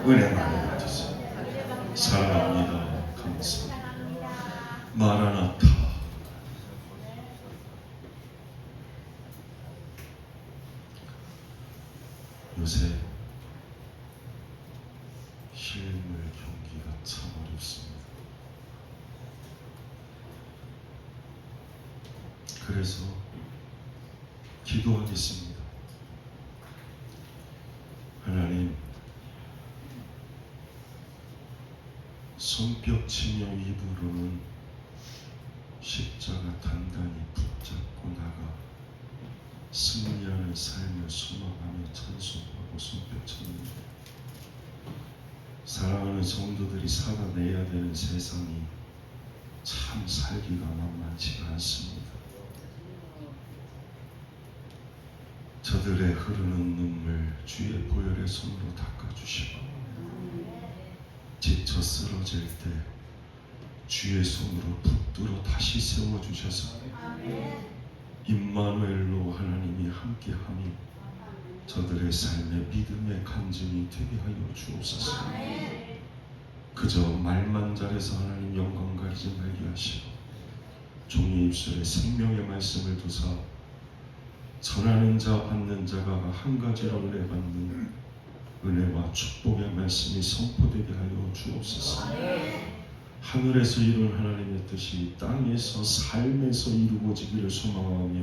은혜 많이 받으세요. 사랑합니다. 감사합니다. 마라나타. 요새 실물 경기가 참 어렵습니다. 그래서 기도하겠습니다. 하나님, 손뼉치며 입으로는 십자가 단단히 붙잡고 나가 승리하는 삶을 소망하며 찬송하고 손뼉칩니다. 사랑하는 성도들이 살아내야 되는 세상이 참 살기가 만만치가 않습니다. 저들의 흐르는 눈물 주의 보혈의 손으로 닦아주시고, 지쳐 쓰러질 때 주의 손으로 붙들어 다시 세워주셔서 임마누엘로 하나님이 함께하며 저들의 삶의 믿음의 간증이 되게 하여 주옵소서. 그저 말만 잘해서 하나님 영광 가리지 말게 하시고 종의 입술에 생명의 말씀을 두사 전하는 자 받는 자가 한 가지로 은혜 받는 은혜와 축복의 말씀이 선포되게 하여 주옵소서. 하늘에서 이룬 하나님의 뜻이 땅에서 삶에서 이루어지기를 소망하며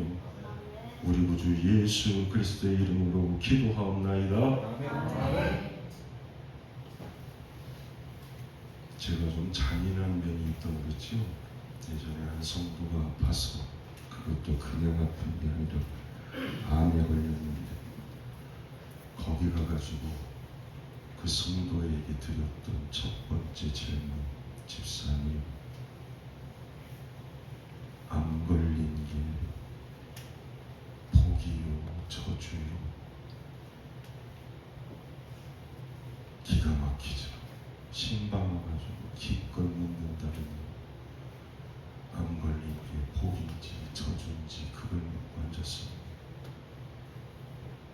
우리 구주 예수 그리스도의 이름으로 기도하옵나이다. 제가 좀 잔인한 면이 있다고 그랬죠. 예전에 한 성도가 아파서, 그것도 그냥 아픈 게 아니라 암에 걸렸는데, 거기 가가지고 그 성도에게 드렸던 첫 번째 질문, 집사님, 암 걸린 게 복이요 저주요? 기가 막히죠. 신방 와가지고 기껏 묻는다더니 암 걸린 게 복인지 저주인지 그걸 묻고 앉았습니다.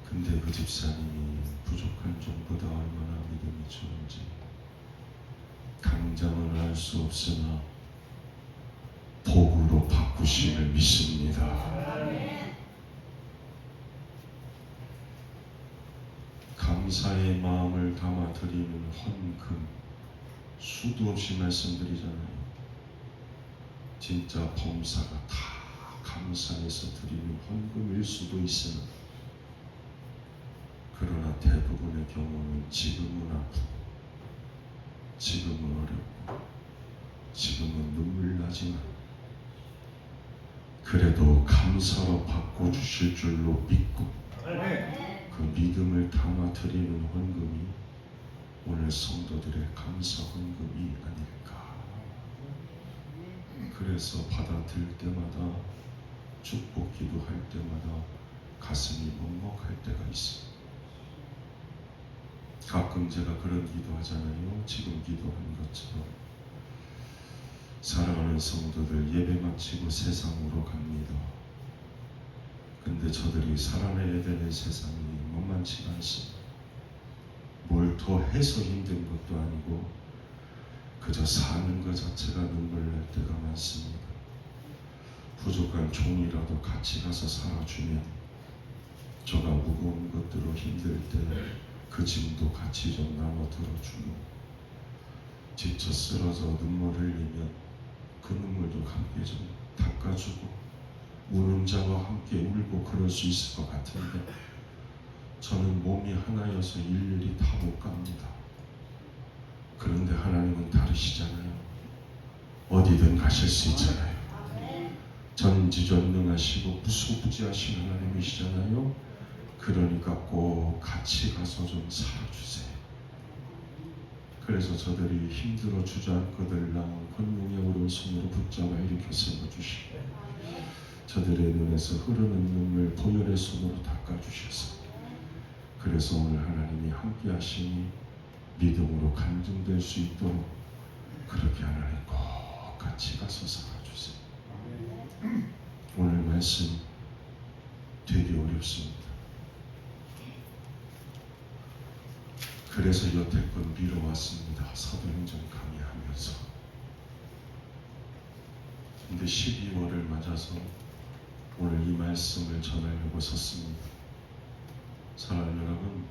근데 그 집사님이 부족한 종보다 얼마나 믿음이 좋은지 당장은 알 수 없으나 복으로 바꾸심을 믿습니다. 감사의 마음을 담아 드리는 헌금 수도 없이 말씀드리잖아요. 진짜 범사가 다 감사해서 드리는 헌금일 수도 있으나, 그러나 대부분의 경우는 지금은 아프고 지금은 어렵고 지금은 눈물 나지만 그래도 감사로 바꿔주실 줄로 믿고 그 믿음을 담아 드리는 헌금이 오늘 성도들의 감사 헌금이 아닐까. 그래서 받아들 때마다, 축복 기도할 때마다 가슴이 먹먹할 때가 있어요. 가끔 제가 그런 기도하잖아요. 지금 기도한 것처럼. 사랑하는 성도들 예배 마치고 세상으로 갑니다. 근데 저들이 살아내야 되는 세상이 만만치가 않습니다. 뭘 더 해서 힘든 것도 아니고 그저 사는 것 자체가 눈물 날 때가 많습니다. 부족한 종이라도 같이 가서 살아주면 저가 무거운 것들로 힘들 때 그 짐도 같이 좀 나눠 들어주고, 지쳐 쓰러져 눈물 흘리면 그 눈물도 함께 좀 닦아주고, 우는 자와 함께 울고 그럴 수 있을 것 같은데 저는 몸이 하나여서 일일이 다 못 갑니다. 그런데 하나님은 다르시잖아요. 어디든 가실 수 있잖아요. 전지전능하시고 무소부지하신 하나님이시잖아요. 그러니까 꼭 같이 가서 좀 살아주세요. 그래서 저들이 힘들어 주저앉거들랑 권능의 오른손으로 붙잡아 일으켜 세워주시고, 저들의 눈에서 흐르는 눈물 보혈의 손으로 닦아주셔서, 그래서 오늘 하나님이 함께 하시니 믿음으로 간증될 수 있도록 그렇게 하나님 꼭 같이 가서 살아주세요. 오늘 말씀 되게 어렵습니다. 그래서 여태껏 미뤄왔습니다. 사도행전 강의하면서. 근데 12월을 맞아서 오늘 이 말씀을 전하려고 섰습니다. 사랑하는 여러분,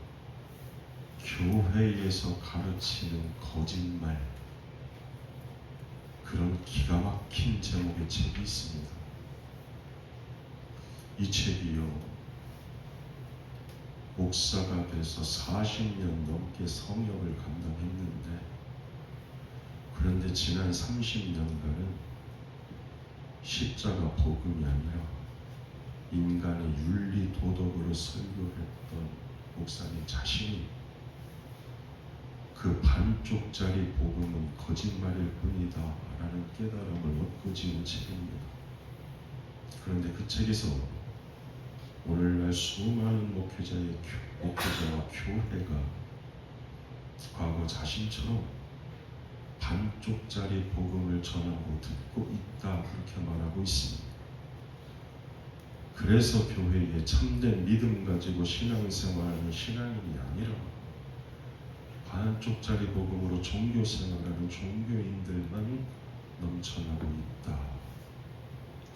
교회에서 가르치는 거짓말, 그런 기가 막힌 제목의 책이 있습니다. 이 책이요, 목사가 돼서 40년 넘게 성역을 감당했는데, 그런데 지난 30년간은 십자가 복음이 아니라 인간의 윤리 도덕으로 설교했던 목사님 자신이 그 반쪽짜리 복음은 거짓말일 뿐이다 라는 깨달음을 얻고 지은 책입니다. 그런데 그 책에서 오늘날 수많은 목회자와 교회가 과거 자신처럼 반쪽짜리 복음을 전하고 듣고 있다 그렇게 말하고 있습니다. 그래서 교회에 참된 믿음 가지고 신앙생활하는 신앙인이 아니라 반쪽짜리 복음으로 종교생활하는 종교인들만 넘쳐나고 있다.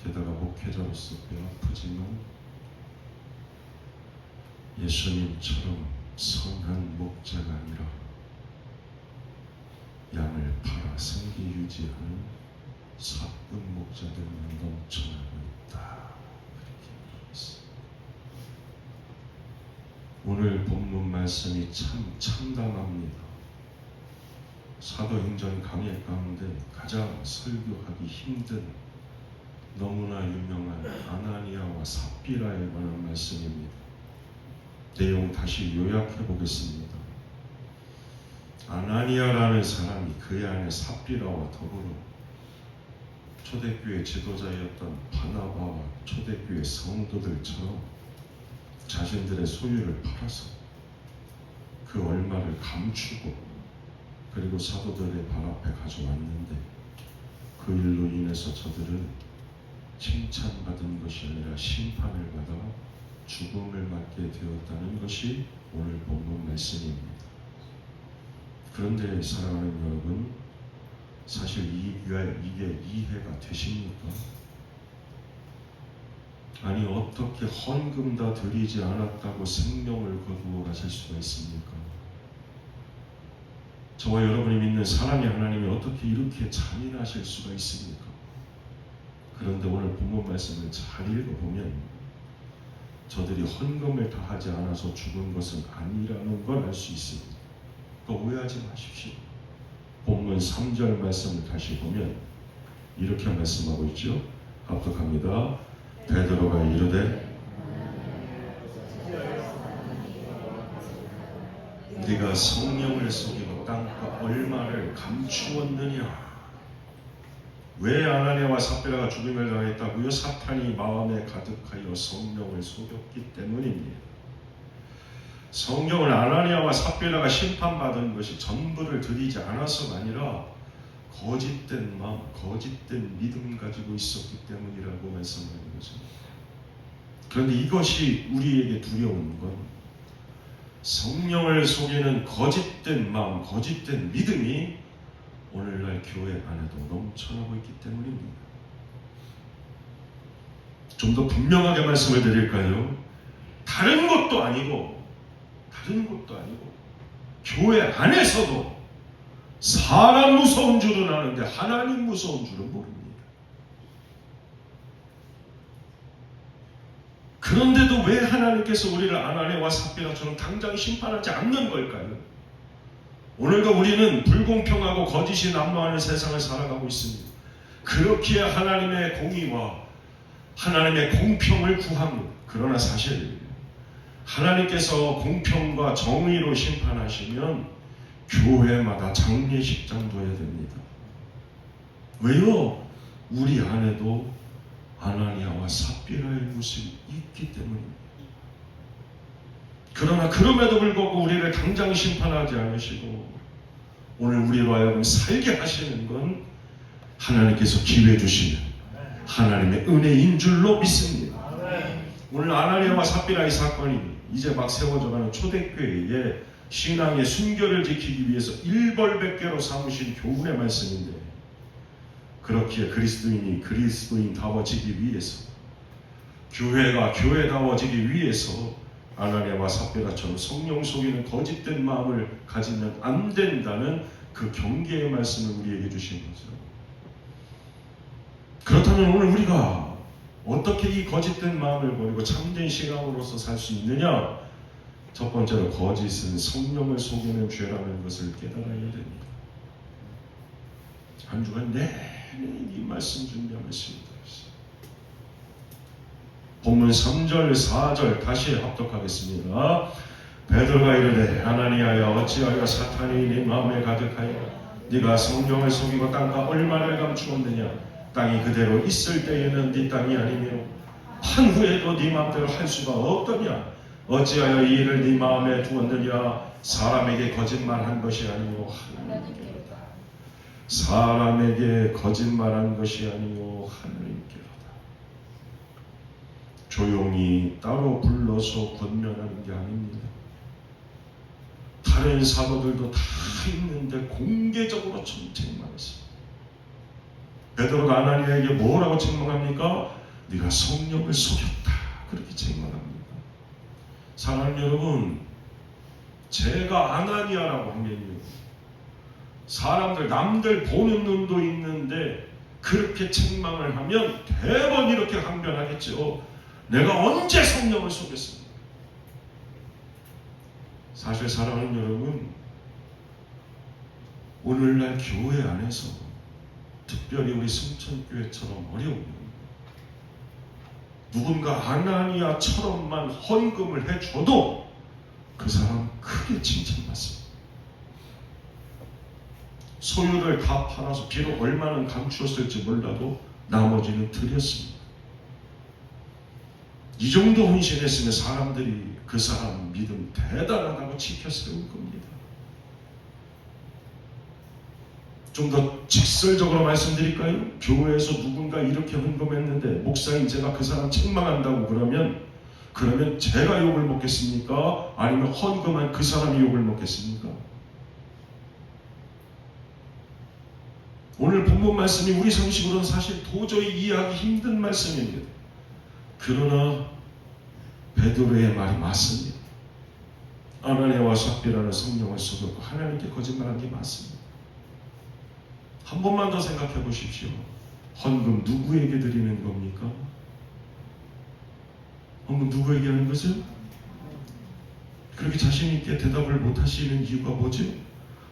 게다가 목회자로서 뼈아프지만 예수님처럼 선한 목자가 아니라 양을 팔아 생계 유지하는 사뿐 목자들만 넘쳐나고 있다. 그렇게 말했습니다. 오늘 본문 말씀이 참 참담합니다. 사도행전 강의 가운데 가장 설교하기 힘든 너무나 유명한 아나니아와 삽비라에 관한 말씀입니다. 내용 다시 요약해 보겠습니다. 아나니아라는 사람이 그의 아내 삽비라와 더불어 초대교회 지도자였던 바나바와 초대교회 성도들처럼 자신들의 소유를 팔아서 그 얼마를 감추고 그리고 사도들의 발 앞에 가져왔는데, 그 일로 인해서 저들은 칭찬받은 것이 아니라 심판을 받아 죽음을 맞게 되었다는 것이 오늘 본문 말씀입니다. 그런데 사랑하는 여러분, 사실 이게 이해가 되십니까? 아니, 어떻게 헌금 다 드리지 않았다고 생명을 거두어 가실 수가 있습니까? 저와 여러분이 믿는 사랑의 하나님이 어떻게 이렇게 잔인하실 수가 있습니까? 그런데 오늘 본문 말씀을 잘 읽어보면 저들이 헌금을 다 하지 않아서 죽은 것은 아니라는 걸 알 수 있습니다. 또 오해하지 마십시오. 본문 3절 말씀을 다시 보면 이렇게 말씀하고 있죠. 합독합니다. 베드로가 이르되 네가 성령을 속이고 땅과 얼마를 감추었느냐. 왜 아나니아와 삽비라가 죽임을 당했다고요? 사탄이 마음에 가득하여 성령을 속였기 때문입니다. 성경은 아나니아와 삽비라가 심판받은 것이 전부를 드리지 않아서가 아니라 거짓된 마음, 거짓된 믿음 가지고 있었기 때문이라고 말씀하는 거죠. 그런데 이것이 우리에게 두려운 건 성령을 속이는 거짓된 마음, 거짓된 믿음이 오늘날 교회 안에도 넘쳐나고 있기 때문입니다. 좀 더 분명하게 말씀을 드릴까요? 다른 것도 아니고 교회 안에서도 사람 무서운 줄은 아는데 하나님 무서운 줄은 모릅니다. 그런데도 왜 하나님께서 우리를 아나니아와 삽비라처럼 당장 심판하지 않는 걸까요? 오늘도 우리는 불공평하고 거짓이 난무하는 세상을 살아가고 있습니다. 그렇기에 하나님의 공의와 하나님의 공평을 구합니다. 그러나 사실 하나님께서 공평과 정의로 심판하시면 교회마다 장례식장 둬야 됩니다. 왜요? 우리 안에도 아나니아와 삽비라의 모습이 있기 때문입니다. 그러나 그럼에도 불구하고 우리를 당장 심판하지 않으시고 오늘 우리로 하여금 살게 하시는 건 하나님께서 기회 주시는 하나님의 은혜인 줄로 믿습니다. 오늘 아나니아와 삽비라의 사건이 이제 막 세워져가는 초대교회에 신앙의 순결을 지키기 위해서 일벌백계로 삼으신 교훈의 말씀인데, 그렇기에 그리스도인이 그리스도인다워지기 위해서, 교회가 교회다워지기 위해서 아나니아와 삽비라처럼 성령 속에는 거짓된 마음을 가지면 안 된다는 그 경계의 말씀을 우리에게 주신 거죠. 그렇다면 오늘 우리가 어떻게 이 거짓된 마음을 버리고 참된 신앙으로서 살 수 있느냐? 첫 번째로 거짓은 성령을 속이는 죄라는 것을 깨달아야 됩니다. 한 주간 내내 이 말씀 준비하겠습니다. 본문 3절 4절 다시 합독하겠습니다. 베드로가 이르되 아나니아야 어찌하여 사탄이 네 마음에 가득하여 네가 성령을 속이고 땅과 얼마를 감추었느냐? 땅이 그대로 있을 때에는 네 땅이 아니며 한 후에도 네 마음대로 할 수가 없더냐? 어찌하여 이 일을 네 마음에 두었느냐? 사람에게 거짓말한 것이 아니요 하나님께로다. 사람에게 거짓말한 것이 아니요 하나님께로다. 조용히 따로 불러서 권면하는 게 아닙니다. 다른 사도들도 다 있는데 공개적으로 책망했습니다. 베드로가 아나니아에게 뭐라고 책망합니까? 네가 성령을 속였다. 그렇게 책망합니다. 사랑하는 여러분, 제가 아나니아라고 하면요, 사람들 남들 보는 눈도 있는데 그렇게 책망을 하면 대번 이렇게 항변하겠죠. 내가 언제 성령을 속였습니까? 사실 사랑하는 여러분, 오늘날 교회 안에서 특별히 우리 성천교회처럼 어려운 누군가 아나니아처럼만 헌금을 해줘도 그 사람 크게 칭찬받습니다. 소유를 다 팔아서 비록 얼마는 감추었을지 몰라도 나머지는 드렸습니다. 이 정도 헌신했으면 사람들이 그 사람 믿음 대단하다고 지켜 세울 겁니다. 좀 더 직설적으로 말씀드릴까요? 교회에서 누군가 이렇게 헌금했는데 목사님 제가 그 사람 책망한다고 그러면 제가 욕을 먹겠습니까? 아니면 헌금한 그 사람이 욕을 먹겠습니까? 오늘 본문 말씀이 우리 상식으로는 사실 도저히 이해하기 힘든 말씀입니다. 그러나 베드로의 말이 맞습니다. 아나니아와 삽비라는 성령을 속였고 하나님께 거짓말한 게 맞습니다. 한 번만 더 생각해 보십시오. 헌금 누구에게 드리는 겁니까? 헌금 누구에게 하는 거죠? 그렇게 자신 있게 대답을 못 하시는 이유가 뭐죠?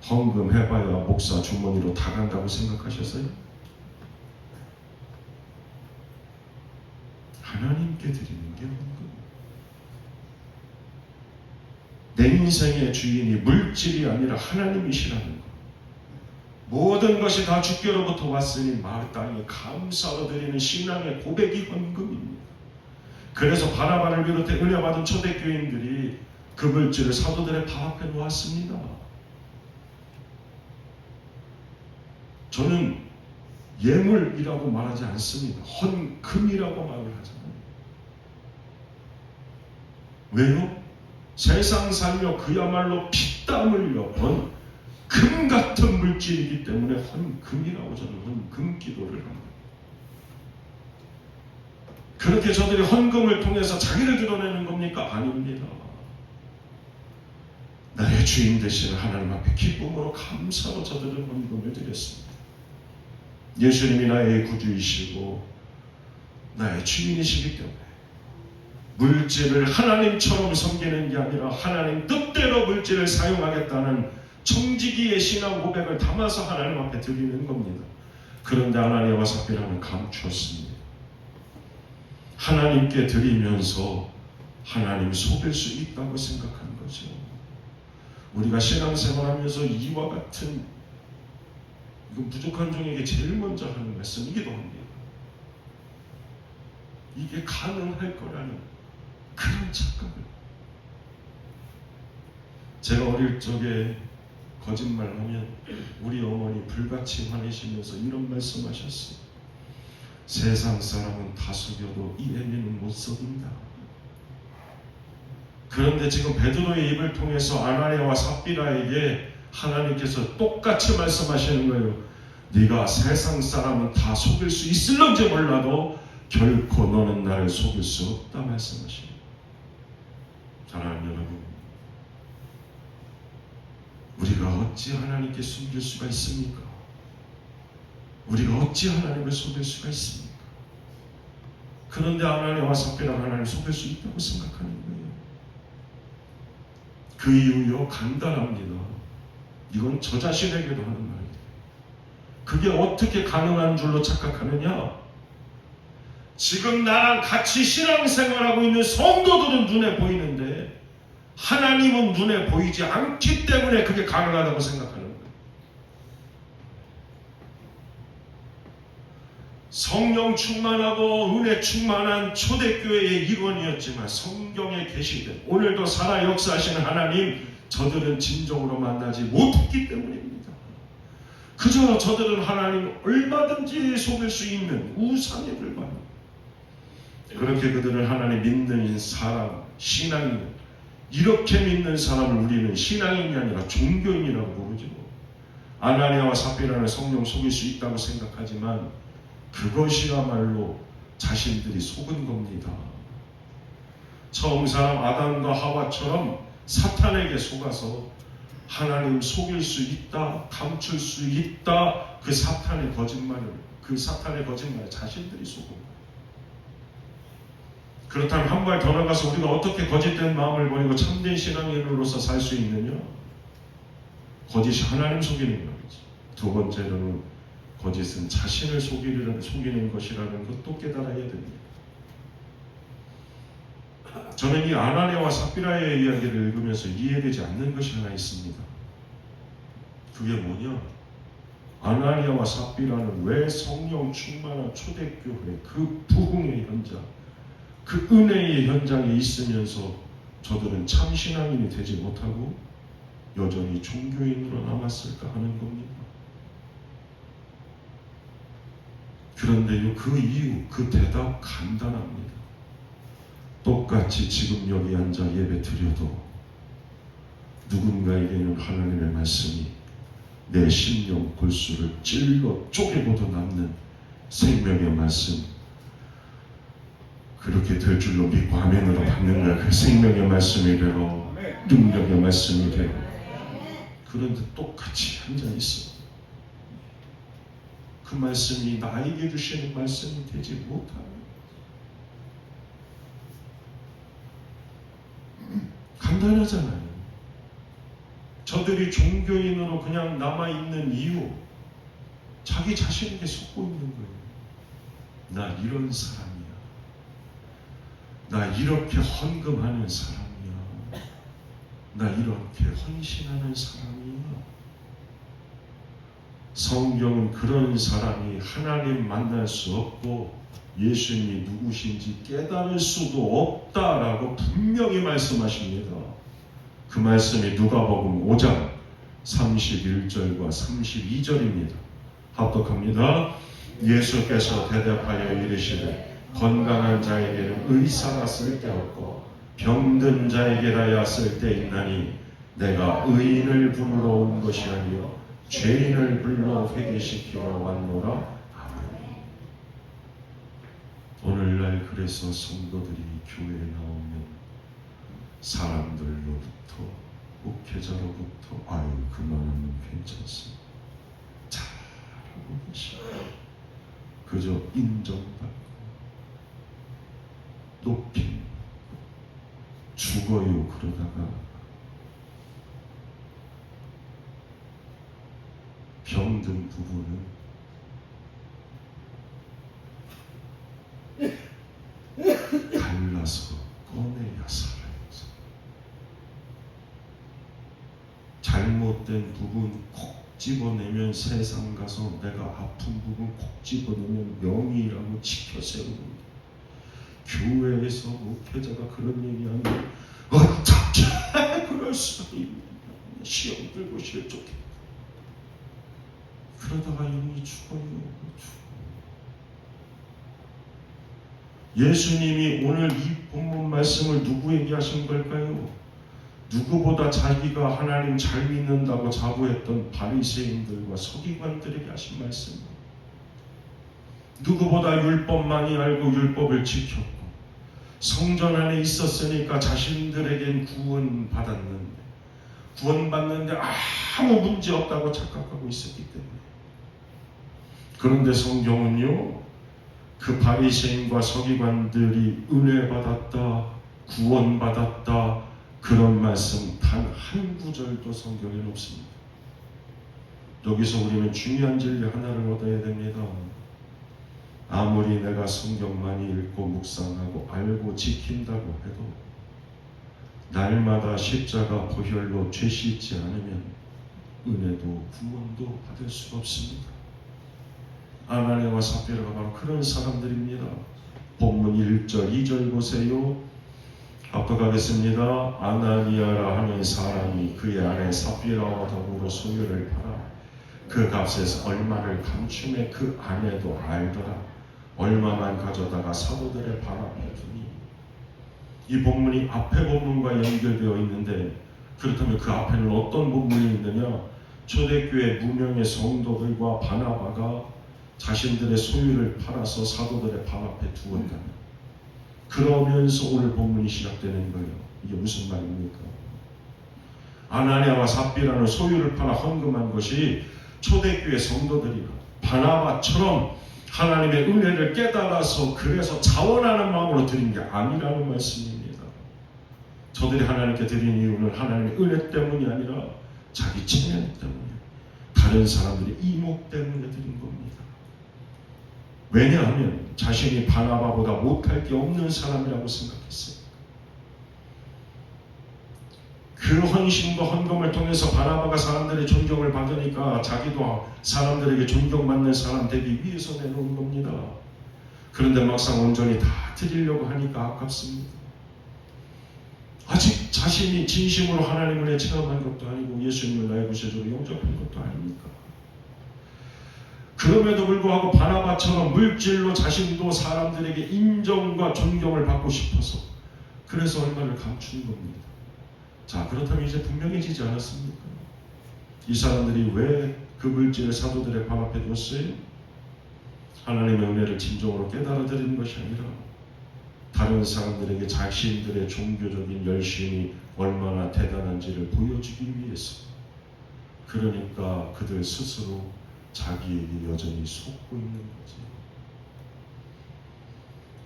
헌금 해봐야 목사 주머니로 다 간다고 생각하셨어요? 하나님께 드리는 게 헌금. 내 인생의 주인이 물질이 아니라 하나님이시라는 것. 모든 것이 다 주께로부터 왔으니 마땅히 감사로 드리는 신앙의 고백이 헌금입니다. 그래서 바나바를 비롯해 은혜 받은 초대교인들이 그 물질을 사도들의 발 앞에 놓았습니다. 저는 예물이라고 말하지 않습니다. 헌금이라고 말을 하잖아요. 왜요? 세상 살며 그야말로 피땀 흘려 번 금 같은 물질이기 때문에 헌금이라고 저는 헌금 기도를 합니다. 그렇게 저들이 헌금을 통해서 자기를 드러내는 겁니까? 아닙니다. 나의 주인 되시는 하나님 앞에 기쁨으로 감사로 저들은 헌금을 드렸습니다. 예수님이 나의 구주이시고 나의 주인이시기 때문에 물질을 하나님처럼 섬기는 게 아니라 하나님 뜻대로 물질을 사용하겠다는 청지기의 신앙 고백을 담아서 하나님 앞에 드리는 겁니다. 그런데 아나니아와 삽비라는 감추었습니다. 하나님께 드리면서 하나님 속일 수 있다고 생각한 거죠. 우리가 신앙생활하면서 이와 같은 이건 부족한 종에게 제일 먼저 하는 말씀이기도 합니다. 이게 가능할 거라는 그런 착각을. 제가 어릴 적에 거짓말하면 우리 어머니 불같이 화내시면서 이런 말씀하셨어요. 세상 사람은 다 속여도 이 애미는 못 속인다. 그런데 지금 베드로의 입을 통해서 아나니아와 삽비라에게 하나님께서 똑같이 말씀하시는 거예요. 네가 세상 사람은 다 속일 수 있을런지 몰라도 결코 너는 나를 속일 수 없다 말씀하시는 거예요. 사랑하는 여러분, 우리가 어찌 하나님께 숨길 수가 있습니까? 우리가 어찌 하나님을 속일 수가 있습니까? 그런데 아나니아와 삽비라가 하나님을 속일 수 있다고 생각하는 거예요. 그 이유요 간단합니다. 이건 저 자신에게도 하는 말이에요. 그게 어떻게 가능한 줄로 착각하느냐? 지금 나랑 같이 신앙생활하고 있는 성도들은 눈에 보이는데 하나님은 눈에 보이지 않기 때문에 그게 가능하다고 생각하는 거예요. 성령 충만하고 은혜 충만한 초대교회의 일원이었지만 성경에 계시되 오늘도 살아 역사하시는 하나님, 저들은 진정으로 만나지 못했기 때문입니다. 그저 저들은 하나님을 얼마든지 속일 수 있는 우상에 불과합니다. 그렇게 그들은 하나님 믿는 사람, 신앙인, 이렇게 믿는 사람을 우리는 신앙인이 아니라 종교인이라고 부르죠. 아나니아와 삽비라는 성령 속일 수 있다고 생각하지만 그것이야말로 자신들이 속은 겁니다. 처음 사람 아담과 하와처럼 사탄에게 속아서 하나님 속일 수 있다, 감출 수 있다, 그 사탄의 거짓말에 자신들이 속은 거예요. 그렇다면 한 발 더 나가서 우리가 어떻게 거짓된 마음을 버리고 참된 신앙인으로서 살 수 있느냐? 거짓이 하나님 속이는 것이지. 두 번째로는 거짓은 자신을 속이는 것이라는 것도 깨달아야 됩니다. 저는 이 아나니아와 삽비라의 이야기를 읽으면서 이해되지 않는 것이 하나 있습니다. 그게 뭐냐? 아나니아와 삽비라는 왜 성령 충만한 초대교회 그 부흥의 현장, 그 은혜의 현장에 있으면서 저들은 참 신앙인이 되지 못하고 여전히 종교인으로 남았을까 하는 겁니다. 그런데요, 그 이유, 그 대답 간단합니다. 똑같이 지금 여기 앉아 예배 드려도 누군가에게는 하나님의 말씀이 내 심령 골수를 찔러 쪼개고도 남는 생명의 말씀, 그렇게 될 줄로 믿고 아멘으로 받는 거야. 그 생명의 말씀이 되고 능력의 말씀이 되고. 그런데 똑같이 앉아 있어. 그 말씀이 나에게 주시는 말씀이 되지 못하면 간단하잖아요. 저들이 종교인으로 그냥 남아있는 이유, 자기 자신에게 속고 있는 거예요. 나 이런 사람이야. 나 이렇게 헌금하는 사람이야. 나 이렇게 헌신하는 사람이야. 성경은 그런 사람이 하나님 만날 수 없고 예수님이 누구신지 깨달을 수도 없다라고 분명히 말씀하십니다. 그 말씀이 누가복음 5장 31절과 32절입니다. 합독합니다. 예수께서 대답하여 이르시되 건강한 자에게는 의사가 쓸데없고 병든 자에게라야 쓸데있나니 내가 의인을 부르러 온 것이 아니요 죄인을 불러 회개시키러 왔노라. 아멘. 오늘날 그래서 성도들이 교회에 나오면 사람들로부터 목회자로부터 아유 그만하면 괜찮습니다. 잘하고 계시고 그저 인정받고 높임 죽어요 그러다가 병든 부부는 갈라서 꺼내야 살아요. 잘못된 부분 콕 집어내면 세상 가서 내가 아픈 부분 콕 집어내면 명의라고 지켜 세우는 교회에서 목회자가 그런 얘기하면 어떻게 그럴 수가 있냐. 시험 들고 실족해. 그러다가 영이 죽어요. 예수님이 오늘 이 본문 말씀을 누구에게 하신 걸까요? 누구보다 자기가 하나님 잘 믿는다고 자부했던 바리새인들과 서기관들에게 하신 말씀입니다. 누구보다 율법 많이 알고 율법을 지켰고 성전 안에 있었으니까 자신들에겐 구원받는데 아무 문제 없다고 착각하고 있었기 때문에. 그런데 성경은요, 그 바리새인과 서기관들이 은혜 받았다, 구원받았다, 그런 말씀 단 한 구절도 성경에는 없습니다. 여기서 우리는 중요한 진리 하나를 얻어야 됩니다. 아무리 내가 성경 많이 읽고 묵상하고 알고 지킨다고 해도 날마다 십자가 보혈로 죄 씻지 않으면 은혜도 구원도 받을 수가 없습니다. 아나니아와 삽비라가 바로 그런 사람들입니다. 본문 1절 2절 보세요. 압도하겠습니다. 아나니아라 하는 사람이 그의 아내 삽비라와 더불어 소유를 팔아 그 값에서 얼마를 감춤해 그 아내도 알더라. 얼마만 가져다가 사도들의 발 앞에 두니. 이 본문이 앞에 본문과 연결되어 있는데, 그렇다면 그 앞에는 어떤 본문이 있느냐? 초대교회 무명의 성도들과 바나바가 자신들의 소유를 팔아서 사도들의 발 앞에 두었다. 그러면서 오늘 본문이 시작되는 거예요. 이게 무슨 말입니까? 아나니아와 삽비라는 소유를 팔아 헌금한 것이 초대교회 성도들이나 바나바처럼 하나님의 은혜를 깨달아서 그래서 자원하는 마음으로 드린 게 아니라는 말씀입니다. 저들이 하나님께 드린 이유는 하나님의 은혜 때문이 아니라 자기 체면 때문에, 다른 사람들의 이목 때문에 드린 겁니다. 왜냐하면 자신이 바나바보다 못할 게 없는 사람이라고 생각했어요. 그 헌신과 헌금을 통해서 바나바가 사람들의 존경을 받으니까 자기도 사람들에게 존경받는 사람 되기 위해서 내놓은 겁니다. 그런데 막상 온전히 다 드리려고 하니까 아깝습니다. 아직 자신이 진심으로 하나님을 체험한 것도 아니고 예수님을 나의 구세주로 영접한 것도 아닙니까? 그럼에도 불구하고 바나바처럼 물질로 자신도 사람들에게 인정과 존경을 받고 싶어서 그래서 얼마를 감춘 겁니다. 자, 그렇다면 이제 분명해지지 않았습니까? 이 사람들이 왜 그 물질을 사도들의 발 앞에 뒀어요? 하나님의 은혜를 진정으로 깨달아 드리는 것이 아니라 다른 사람들에게 자신들의 종교적인 열심이 얼마나 대단한지를 보여주기 위해서. 그러니까 그들 스스로 자기에게 여전히 속고 있는 거지.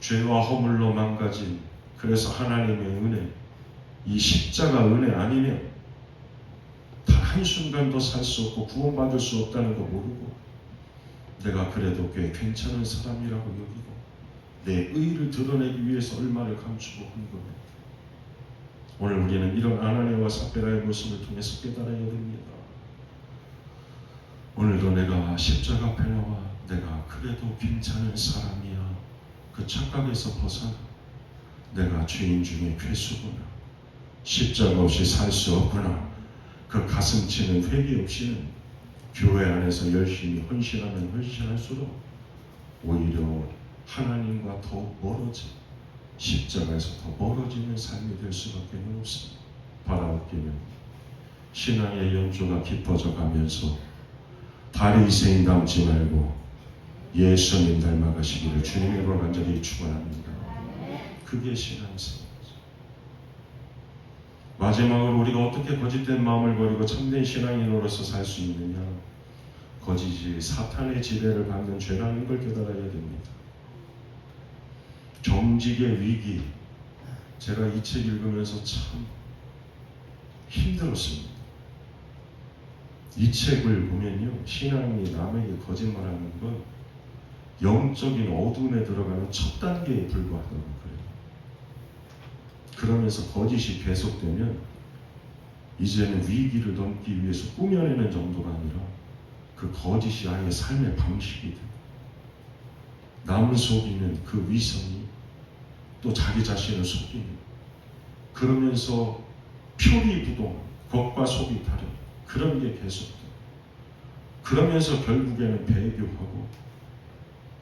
죄와 허물로 망가진, 그래서 하나님의 은혜, 이 십자가 은혜 아니면 단 한순간도 살 수 없고 구원받을 수 없다는 거 모르고 내가 그래도 꽤 괜찮은 사람이라고 여기고 내 의를 드러내기 위해서 얼마를 감추고 한 겁니다. 오늘 우리는 이런 아나니아와 삽비라의 모습을 통해서 깨달아야 됩니다. 오늘도 내가 십자가 앞에 나와 내가 그래도 괜찮은 사람이야, 그 착각에서 벗어나 내가 죄인 중에 괴수구나, 십자가 없이 살 수 없구나, 그 가슴 치는 회개 없이는 교회 안에서 열심히 헌신하면 헌신할수록 오히려 하나님과 더 멀어져, 십자가에서 더 멀어지는 삶이 될 수밖에 없습니다. 바라옵기는 신앙의 연조가 깊어져 가면서 바리새인 닮지 말고 예수님 닮아가시기를 주님으로 간절히 축원합니다. 그게 신앙생활이죠. 마지막으로 우리가 어떻게 거짓된 마음을 버리고 참된 신앙인으로서 살 수 있느냐? 거짓이 사탄의 지배를 받는 죄라는 걸 깨달아야 됩니다. 정직의 위기, 제가 이 책 읽으면서 참 힘들었습니다. 이 책을 보면요, 신앙이 남에게 거짓말하는 건 영적인 어둠에 들어가는 첫 단계에 불과하다고 그래요. 그러면서 거짓이 계속되면 이제는 위기를 넘기 위해서 꾸며내는 정도가 아니라 그 거짓이 아예 삶의 방식이 돼요. 남을 속이는 그 위선이 또 자기 자신을 속이는, 그러면서 표리부동, 겉과 속이 다른 그런 게 계속돼요. 그러면서 결국에는 배교하고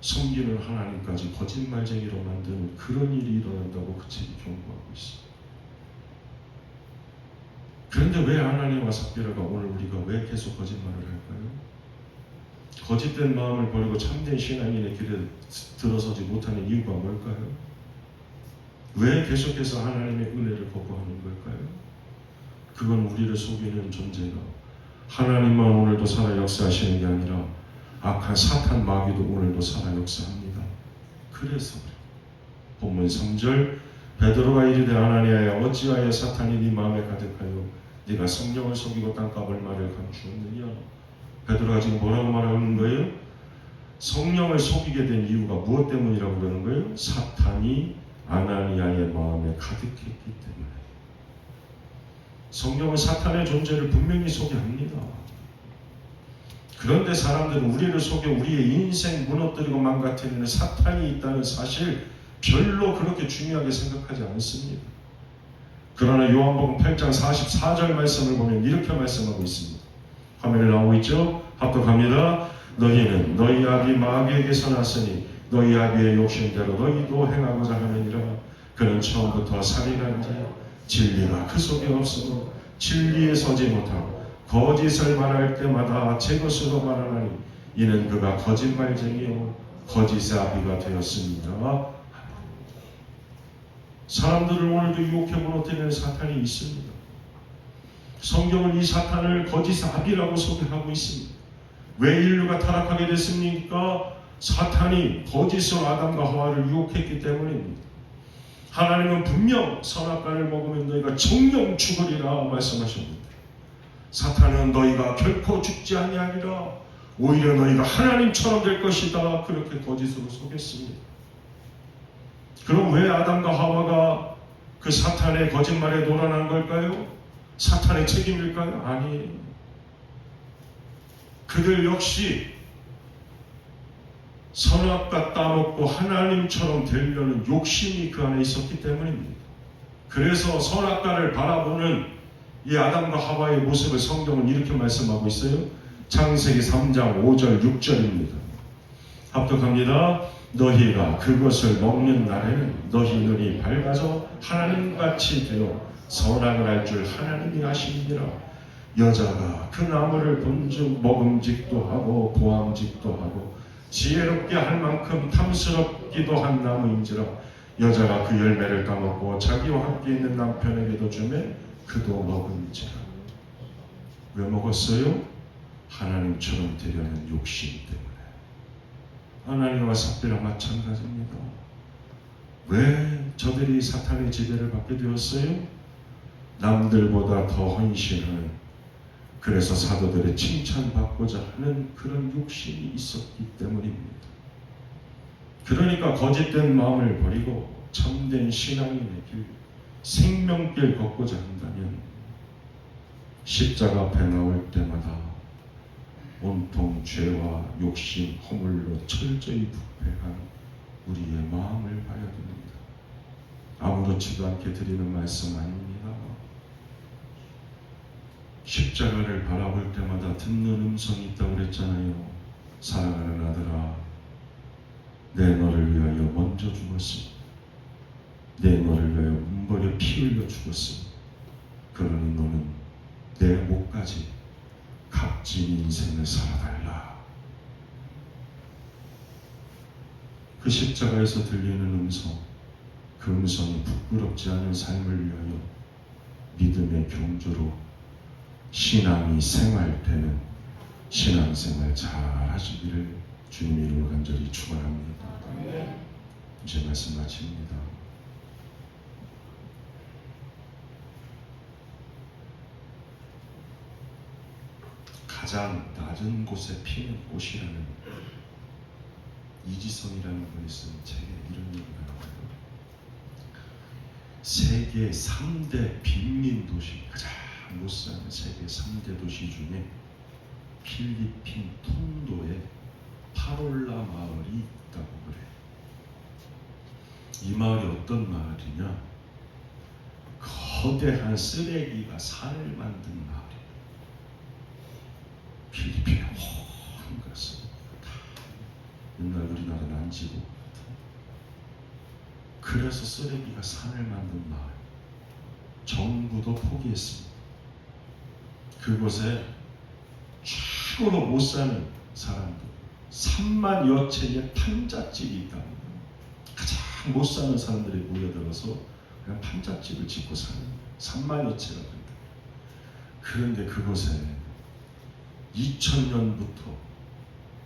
섬기는 하나님까지 거짓말쟁이로 만드는 그런 일이 일어난다고 그 책이 경고하고 있습니다. 그런데 왜 아나니아와 삽비라가 오늘 우리가 왜 계속 거짓말을 할까요? 거짓된 마음을 버리고 참된 신앙인의 길에 들어서지 못하는 이유가 뭘까요? 왜 계속해서 하나님의 은혜를 거부하는 걸까요? 그건 우리를 속이는 존재가 하나님만 오늘도 살아 역사하시는 게 아니라 악한 사탄 마귀도 오늘도 살아 역사합니다. 그래서 본문 3절 베드로가 이르되 아나니아야 어찌하여 사탄이 네 마음에 가득하여 네가 성령을 속이고 땅값을 말을 감추었느냐. 베드로가 지금 뭐라고 말하는 거예요? 성령을 속이게 된 이유가 무엇 때문이라고 그러는 거예요? 사탄이 아나니아의 마음에 가득했기 때문에. 성령은 사탄의 존재를 분명히 소개합니다. 그런데 사람들은 우리를 속여 우리의 인생 무너뜨리고 망가뜨리는 사탄이 있다는 사실 별로 그렇게 중요하게 생각하지 않습니다. 그러나 요한복음 8장 44절 말씀을 보면 이렇게 말씀하고 있습니다. 화면에 나오고 있죠? 합독합니다. 너희는 너희 아비 마귀에게서 났으니 너희 아비의 욕심대로 너희도 행하고자 하느니라. 그는 처음부터 살인한 자 진리가 그 속에 없어도 진리에 서지 못하고 거짓을 말할 때마다 제 것으로 말하나니 이는 그가 거짓말쟁이요 거짓의 아비가 되었습니다. 사람들을 오늘도 유혹해 무너뜨리는 사탄이 있습니다. 성경은 이 사탄을 거짓의 아비라고 소개하고 있습니다. 왜 인류가 타락하게 됐습니까? 사탄이 거짓으로 아담과 하와를 유혹했기 때문입니다. 하나님은 분명 선악과를 먹으면 너희가 정령 죽으리라 말씀하셨는데 사탄은 너희가 결코 죽지 아니하리라 오히려 너희가 하나님처럼 될 것이다 그렇게 거짓으로 속였습니다. 그럼 왜 아담과 하와가 그 사탄의 거짓말에 놀아난 걸까요? 사탄의 책임일까요? 아니에요. 그들 역시 선악과 따먹고 하나님처럼 되려는 욕심이 그 안에 있었기 때문입니다. 그래서 선악과를 바라보는 이 아담과 하와의 모습을 성경은 이렇게 말씀하고 있어요. 창세기 3장 5절 6절입니다. 합독합니다. 너희가 그것을 먹는 날에는 너희 눈이 밝아져 하나님같이 되어 선악을 알 줄 하나님이 아시니라. 여자가 그 나무를 본즉 먹음직도 하고 보암직도 하고 지혜롭게 할 만큼 탐스럽기도 한 나무인지라. 여자가 그 열매를 따먹고 자기와 함께 있는 남편에게도 주매 그도 먹은지라. 왜 먹었어요? 하나님처럼 되려는 욕심 때문에. 아나니아와 삽비라 마찬가지입니다. 왜 저들이 사탄의 지배를 받게 되었어요? 남들보다 더 헌신하는, 그래서 사도들의 칭찬받고자 하는 그런 욕심이 있었기 때문입니다. 그러니까 거짓된 마음을 버리고 참된 신앙인의 길, 생명길 걷고자 한다면 십자가 앞에 나올 때마다 온통 죄와 욕심, 허물로 철저히 부패한 우리의 마음을 봐야 됩니다. 아무렇지도 않게 드리는 말씀 아닙니다. 십자가를 바라볼 때마다 듣는 음성이 있다고 그랬잖아요. 사랑하는 아들아, 내 너를 위하여 먼저 죽었으니 내 너를 위하여 문벌에 피 흘려 죽었으니 그러니 너는 내 목까지 값진 인생을 살아달라. 그 십자가에서 들리는 음성, 그 음성이 부끄럽지 않은 삶을 위하여 믿음의 경주로 신앙이 생활되는 신앙생활 잘 하시기를 주님의 이름으로 간절히 축원합니다. 제 말씀 마칩니다. 가장 낮은 곳에 피는 꽃이라는 이지성이라는 분이 쓴 책에 이런 얘기가 나와요. 세계 3대 빈민 도시, 가장 못 사는 세계 3대 도시 중에 필리핀 톤도에 파롤라 마을이 있다고 그래. 이 마을이 어떤 마을이냐? 거대한 쓰레기가 산을 만든 마을이에요. 필리핀의 온 것은 다 옛날 우리나라는 안 지고. 그래서 쓰레기가 산을 만든 마을. 정부도 포기했습니다. 그곳에 최고로 못 사는 사람들 3만여 채의 판잣집이 있답니다. 가장 못 사는 사람들이 모여들어서 그냥 판잣집을 짓고 사는 3만여 채가 된다. 그런데 그곳에 2000년부터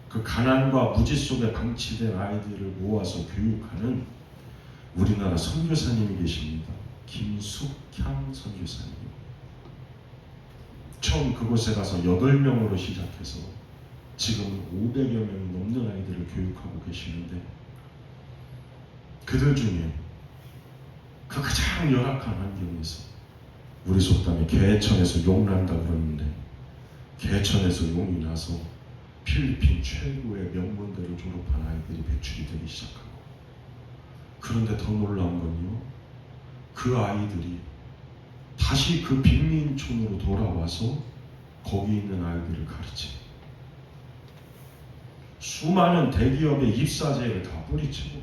그 가난과 무지 속에 방치된 아이들을 모아서 교육하는 우리나라 선교사님이 계십니다. 김숙향 선교사님. 처음 그곳에 가서 8명으로 시작해서 지금 500여 명이 넘는 아이들을 교육하고 계시는데, 그들 중에 그 가장 열악한 환경에서 우리 속담에 개천에서 용 난다 그러는데, 개천에서 용이 나서 필리핀 최고의 명문대를 졸업한 아이들이 배출이 되기 시작하고, 그런데 더 놀라운 건요, 그 아이들이 다시 그 빈민촌으로 돌아와서 거기 있는 아이들을 가르치고, 수많은 대기업의 입사제를 다 뿌리치고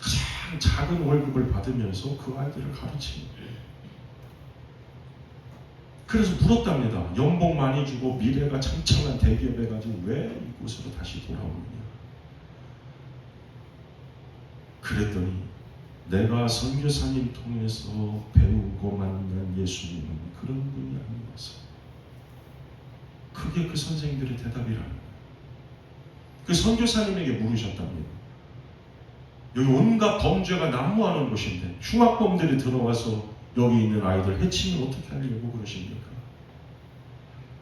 가장 작은 월급을 받으면서 그 아이들을 가르치는 거예요. 그래서 물었답니다. 연봉 많이 주고 미래가 창창한 대기업에 가지고 왜 이곳으로 다시 돌아오느냐. 그랬더니 내가 선교사님 통해서 배우고 만난 예수님은 그런 분이 아니어서. 그게 그 선생님들의 대답이라는 거예요. 그 선교사님에게 물으셨답니다. 여기 온갖 범죄가 난무하는 곳인데 흉악범들이 들어와서 여기 있는 아이들 해치면 어떻게 하려고 그러십니까?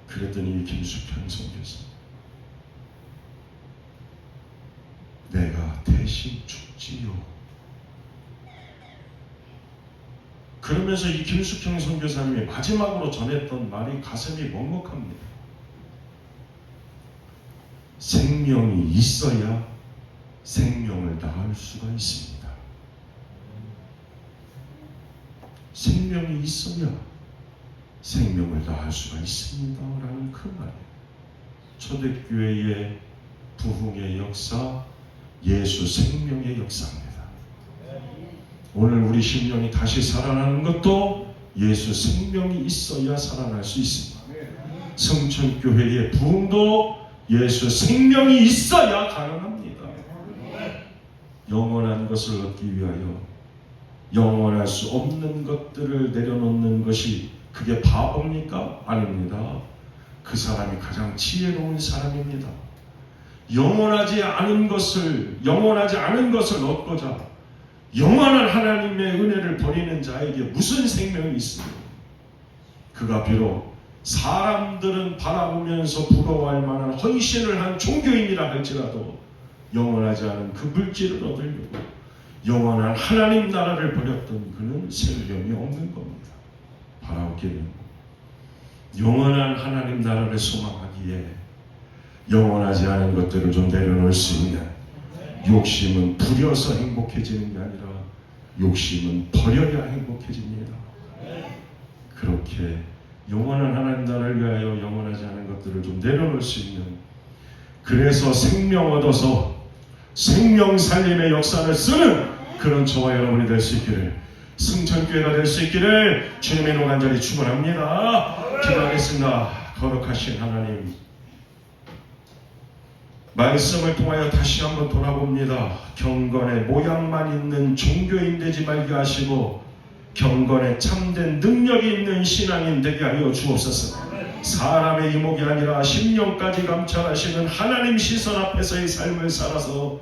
그랬더니 김숙향 선교사, 내가 대신 죽지요. 그러면서 이 김숙향 선교사님이 마지막으로 전했던 말이 가슴이 먹먹합니다. 생명이 있어야 생명을 낳을 수가 있습니다. 생명이 있어야 생명을 낳을 수가 있습니다. 라는 그 말이에요. 초대교회의 부흥의 역사, 예수 생명의 역사입니다. 오늘 우리 심령이 다시 살아나는 것도 예수 생명이 있어야 살아날 수 있습니다. 성천교회의 부흥도 예수 생명이 있어야 가능합니다. 영원한 것을 얻기 위하여 영원할 수 없는 것들을 내려놓는 것이 그게 바보입니까? 아닙니다. 그 사람이 가장 지혜로운 사람입니다. 영원하지 않은 것을 얻고자 영원한 하나님의 은혜를 버리는 자에게 무슨 생명이 있습니까? 그가 비록 사람들은 바라보면서 부러워할 만한 헌신을 한 종교인이라 할지라도 영원하지 않은 그 물질을 얻으려고 영원한 하나님 나라를 버렸던 그는 생명이 없는 겁니다. 바라보기는 영원한 하나님 나라를 소망하기에 영원하지 않은 것들을 좀 내려놓을 수 있는, 욕심은 부려서 행복해지는 게 아니라 욕심은 버려야 행복해집니다. 그렇게 영원한 하나님 나라를 위하여 영원하지 않은 것들을 좀 내려놓을 수 있는, 그래서 생명 얻어서 생명 살림의 역사를 쓰는 그런 저와 여러분이 될 수 있기를, 승천교회가 될 수 있기를 주님의 이름 간절히 축원합니다. 기도하겠습니다. 거룩하신 하나님, 말씀을 통하여 다시 한번 돌아봅니다. 경건의 모양만 있는 종교인 되지 말게 하시고 경건에 참된 능력이 있는 신앙인 되게 하여 주옵소서. 사람의 이목이 아니라 심령까지 감찰하시는 하나님 시선 앞에서의 삶을 살아서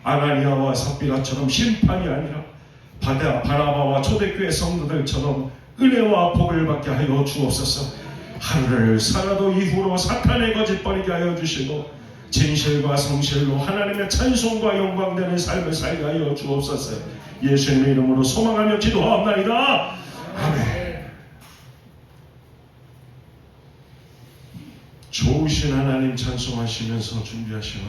아나니아와 삽비라처럼 심판이 아니라 바나바와 초대교회 성도들처럼 은혜와 복을 받게 하여 주옵소서. 하루를 살아도 이후로 사탄의 거짓버리게 하여 주시고 진실과 성실로 하나님의 찬송과 영광되는 삶을 살게 하여 주옵소서. 예수님의 이름으로 소망하며 기도하옵나이다. 아멘. 좋으신 하나님 찬송하시면서 준비하시는